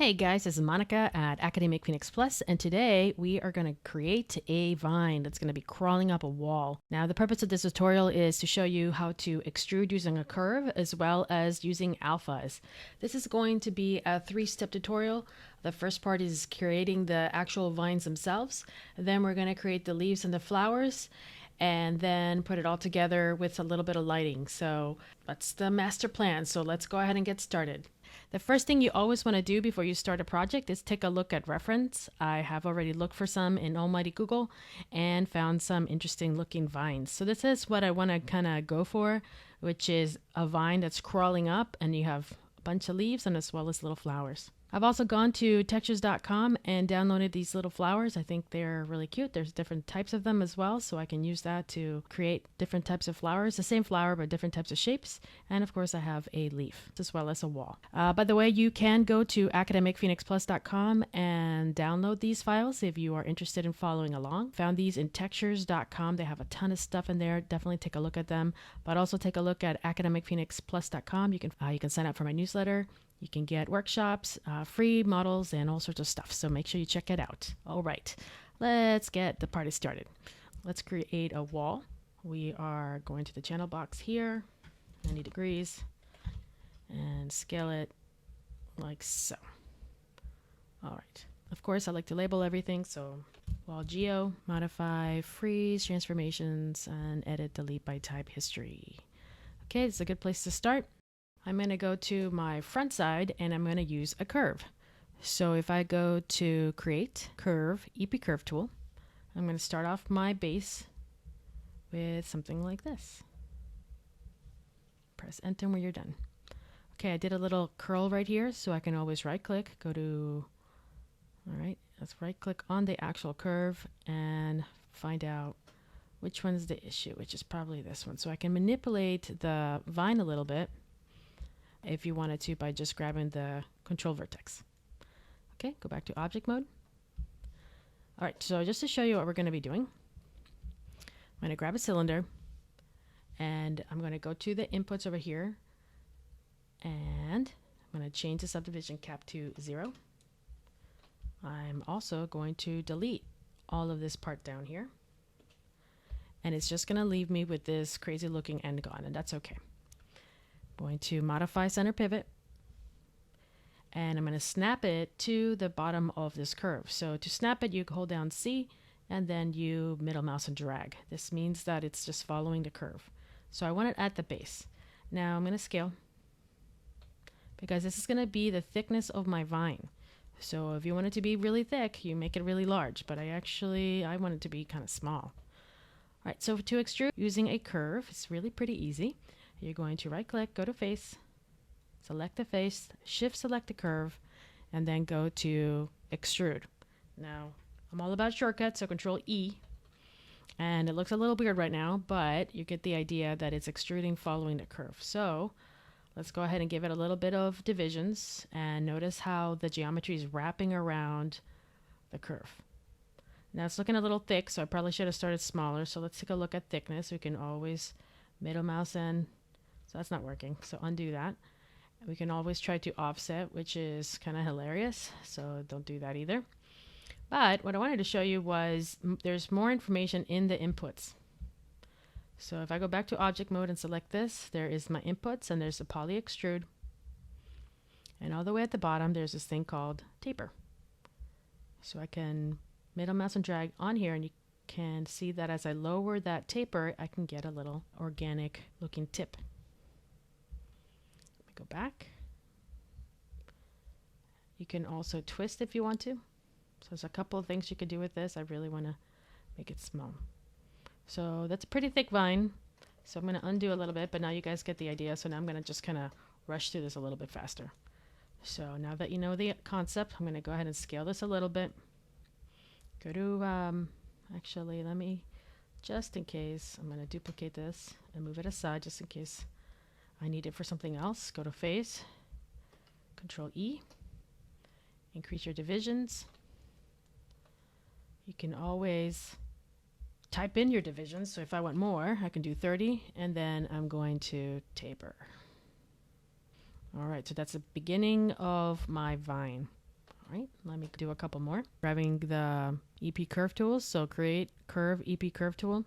Hey guys, this is Monica at Academic Phoenix Plus, and today we are going to create a vine that's going to be crawling up a wall. Now, the purpose of this tutorial is to show you how to extrude using a curve as well as using alphas. This is going to be a three-step tutorial. The first part is creating the actual vines themselves. Then we're going to create the leaves and the flowers, and then put it all together with a little bit of lighting. So that's the master plan. So let's go ahead and get started. The first thing you always want to do before you start a project is take a look at reference. I have already looked for some in almighty Google and found some interesting looking vines. So this is what I want to kind of go for, which is a vine that's crawling up and you have a bunch of leaves and as well as little flowers. I've also gone to textures.com and downloaded these little flowers. I think they're really cute. There's different types of them as well, so I can use that to create different types of flowers. The same flower, but different types of shapes. And of course, I have a leaf as well as a wall. By the way, you can go to academicphoenixplus.com and download these files if you are interested in following along. Found these in textures.com. They have a ton of stuff in there. Definitely take a look at them, but also take a look at academicphoenixplus.com. You can sign up for my newsletter. You can get workshops, free models, and all sorts of stuff. So make sure you check it out. All right, let's get the party started. Let's create a wall. We are going to the channel box here, 90 degrees, and scale it like so. All right. Of course, I like to label everything. So wall geo, modify, freeze, transformations, and edit, delete by type history. Okay, it's a good place to start. I'm going to go to my front side and I'm going to use a curve. So if I go to create curve, EP curve tool, I'm going to start off my base with something like this. Press enter when you're done. Okay, I did a little curl right here, so I can always right click, go to, all right, let's right click on the actual curve and find out which one's the issue, which is probably this one. So I can manipulate the vine a little bit if you wanted to by just grabbing the control vertex. Okay, go back to object mode. All right, so just to show you what we're going to be doing, I'm going to grab a cylinder and I'm going to go to the inputs over here and I'm going to change the subdivision cap to 0. I'm also going to delete all of this part down here and it's just going to leave me with this crazy looking end gone, and that's okay. Going to modify center pivot and I'm going to snap it to the bottom of this curve. So to snap it, you hold down C and then you middle mouse and drag. This means that it's just following the curve. So I want it at the base. Now I'm going to scale because this is going to be the thickness of my vine. So if you want it to be really thick, you make it really large, but I want it to be kind of small. All right, so to extrude using a curve, it's really pretty easy. You're going to right click, go to face, select the face, shift select the curve, and then go to extrude. Now, I'm all about shortcuts, so control E. And it looks a little weird right now, but you get the idea that it's extruding following the curve. So let's go ahead and give it a little bit of divisions and notice how the geometry is wrapping around the curve. Now it's looking a little thick, so I probably should have started smaller. So let's take a look at thickness. We can always middle mouse in. So that's not working, so undo that. We can always try to offset, which is kind of hilarious, so don't do that either. But what I wanted to show you was there's more information in the inputs. So if I go back to object mode and select this, there is my inputs and there's a poly extrude. And all the way at the bottom, there's this thing called taper. So I can middle mouse and drag on here and you can see that as I lower that taper, I can get a little organic looking tip. Go back. You can also twist if you want to. So there's a couple of things you could do with this. I really want to make it small. So that's a pretty thick vine. So I'm going to undo a little bit, but now you guys get the idea. So now I'm going to just kind of rush through this a little bit faster. So now that you know the concept, I'm going to go ahead and scale this a little bit. Go to, actually, let me, just in case, I'm going to duplicate this and move it aside just in case I need it for something else. Go to face, control E, increase your divisions. You can always type in your divisions. So if I want more, I can do 30 and then I'm going to taper. All right, so that's the beginning of my vine. All right, let me do a couple more. Grabbing the EP curve tools. So create curve, EP curve tool.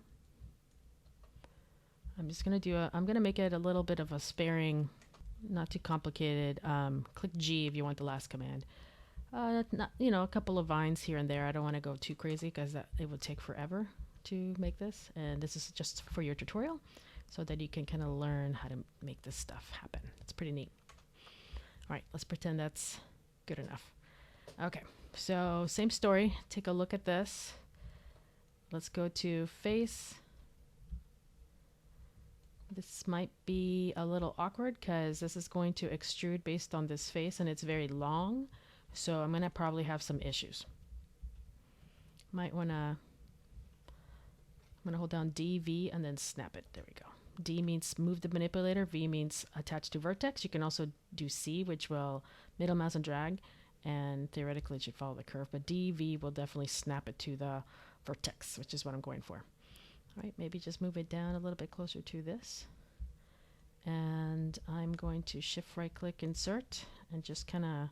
I'm just going to I'm going to make it a little bit of a sparing, not too complicated. Click G if you want the last command. Not, a couple of vines here and there. I don't want to go too crazy because it would take forever to make this. And this is just for your tutorial so that you can kind of learn how to make this stuff happen. It's pretty neat. All right, let's pretend that's good enough. Okay, so same story. Take a look at this. Let's go to face. This might be a little awkward because this is going to extrude based on this face and it's very long. So I'm going to probably have some issues. I'm going to hold down D, V, and then snap it. There we go. D means move the manipulator. V means attach to vertex. You can also do C, which will middle mouse and drag. And theoretically, it should follow the curve. But D, V will definitely snap it to the vertex, which is what I'm going for. All right, maybe just move it down a little bit closer to this. And I'm going to shift right click insert and just kind of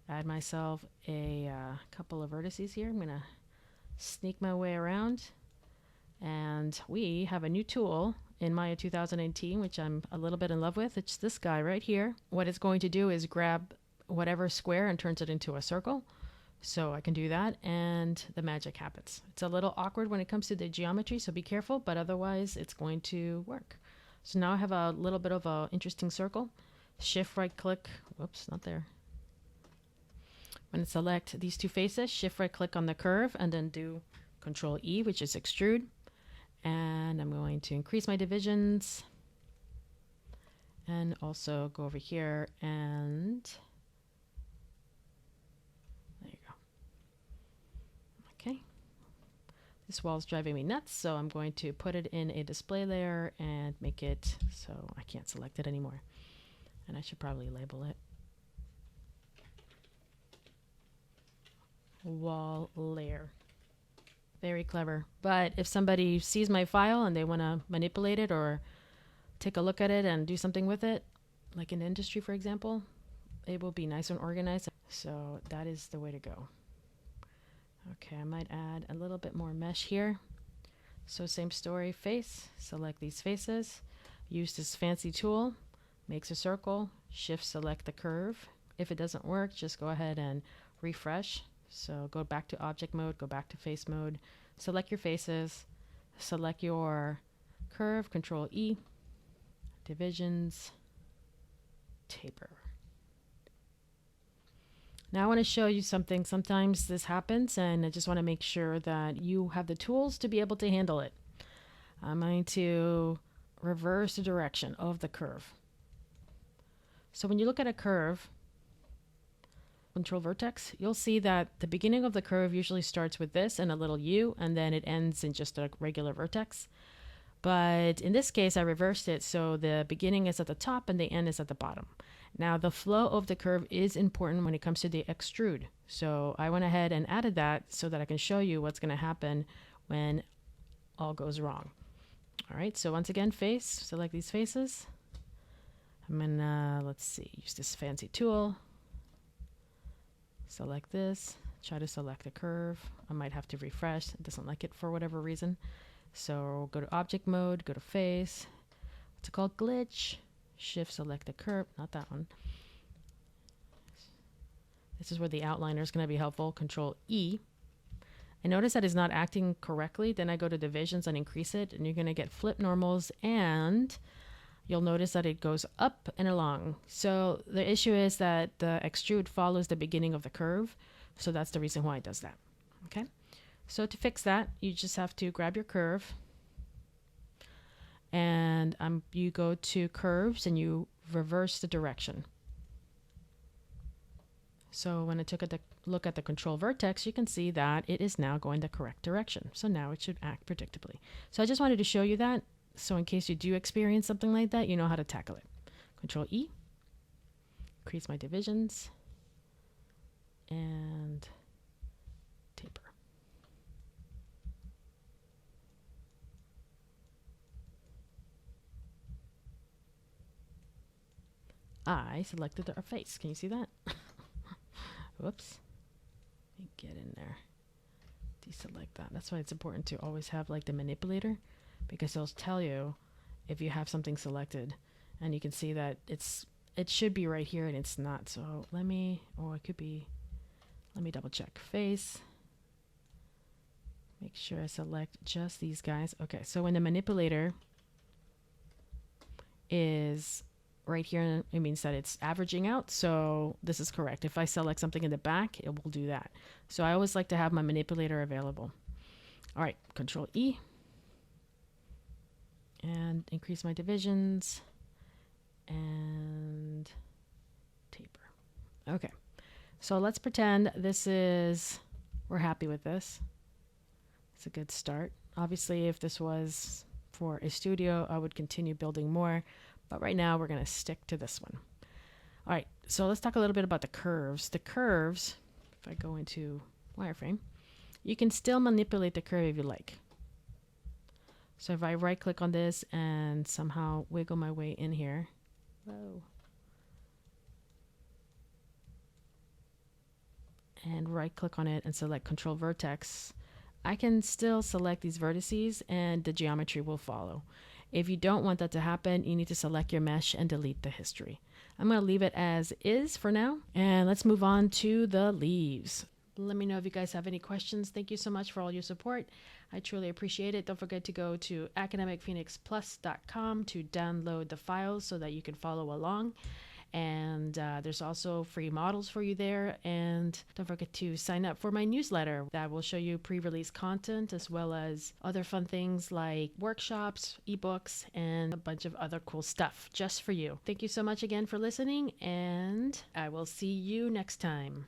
add myself a couple of vertices here. I'm going to sneak my way around. And we have a new tool in Maya 2018, which I'm a little bit in love with. It's this guy right here. What it's going to do is grab whatever square and turns it into a circle. So I can do that and the magic happens. It's a little awkward when it comes to the geometry, so be careful, but otherwise it's going to work. So now I have a little bit of an interesting circle. Shift right click, whoops, not there. When I select these two faces, shift right click on the curve and then do Control E, which is extrude. And I'm going to increase my divisions and also go over here and there you go. Okay. This wall is driving me nuts, so I'm going to put it in a display layer and make it so I can't select it anymore. And I should probably label it wall layer. Very clever. But if somebody sees my file and they want to manipulate it or take a look at it and do something with it, like in industry, for example, it will be nice and organized. So that is the way to go. Okay, I might add a little bit more mesh here. So same story, face, select these faces, use this fancy tool, makes a circle, shift select the curve. If it doesn't work, just go ahead and refresh. So go back to object mode, go back to face mode, select your faces, select your curve, Control E, divisions, taper. Now I want to show you something. Sometimes this happens and I just want to make sure that you have the tools to be able to handle it. I'm going to reverse the direction of the curve. So when you look at a curve, Control vertex, you'll see that the beginning of the curve usually starts with this and a little U, and then it ends in just a regular vertex. But in this case, I reversed it, so the beginning is at the top and the end is at the bottom. Now, the flow of the curve is important when it comes to the extrude. So I went ahead and added that so that I can show you what's going to happen when all goes wrong. All right, so once again, face, select these faces. I'm going to, let's see, use this fancy tool. Select this, try to select the curve. I might have to refresh. It doesn't like it for whatever reason. So go to object mode, go to face. What's it called? Glitch. Shift select the curve, not that one. This is where the outliner is going to be helpful. Control E. And notice that it's not acting correctly. Then I go to divisions and increase it, and you're going to get flip normals, and you'll notice that it goes up and along. So the issue is that the extrude follows the beginning of the curve. So that's the reason why it does that. Okay. So to fix that, you just have to grab your curve and you go to curves and you reverse the direction. So when I took a look at the control vertex, you can see that it is now going the correct direction. So now it should act predictably. So I just wanted to show you that. So in case you do experience something like that, you know how to tackle it. Control E, increase my divisions, and taper. I selected our face. Can you see that? Whoops. get in there. Deselect that. That's why it's important to always have like the manipulator, because it'll tell you if you have something selected, and you can see that it should be right here and it's not. So let me, or it could be, let me double check face. Make sure I select just these guys. Okay, so when the manipulator is right here, it means that it's averaging out. So this is correct. If I select something in the back, it will do that. So I always like to have my manipulator available. All right, Control E. And increase my divisions. And taper. Okay, so let's pretend this is, we're happy with this. It's a good start. Obviously, if this was for a studio, I would continue building more, but right now we're going to stick to this one. All right, so let's talk a little bit about the curves. The curves, if I go into wireframe, you can still manipulate the curve if you like. So if I right click on this and somehow wiggle my way in here, whoa, and right click on it and select Control Vertex, I can still select these vertices and the geometry will follow. If you don't want that to happen, you need to select your mesh and delete the history. I'm going to leave it as is for now, and let's move on to the leaves. Let me know if you guys have any questions. Thank you so much for all your support. I truly appreciate it. Don't forget to go to academicphoenixplus.com to download the files so that you can follow along. And there's also free models for you there. And don't forget to sign up for my newsletter that will show you pre-release content as well as other fun things like workshops, ebooks, and a bunch of other cool stuff just for you. Thank you so much again for listening, and I will see you next time.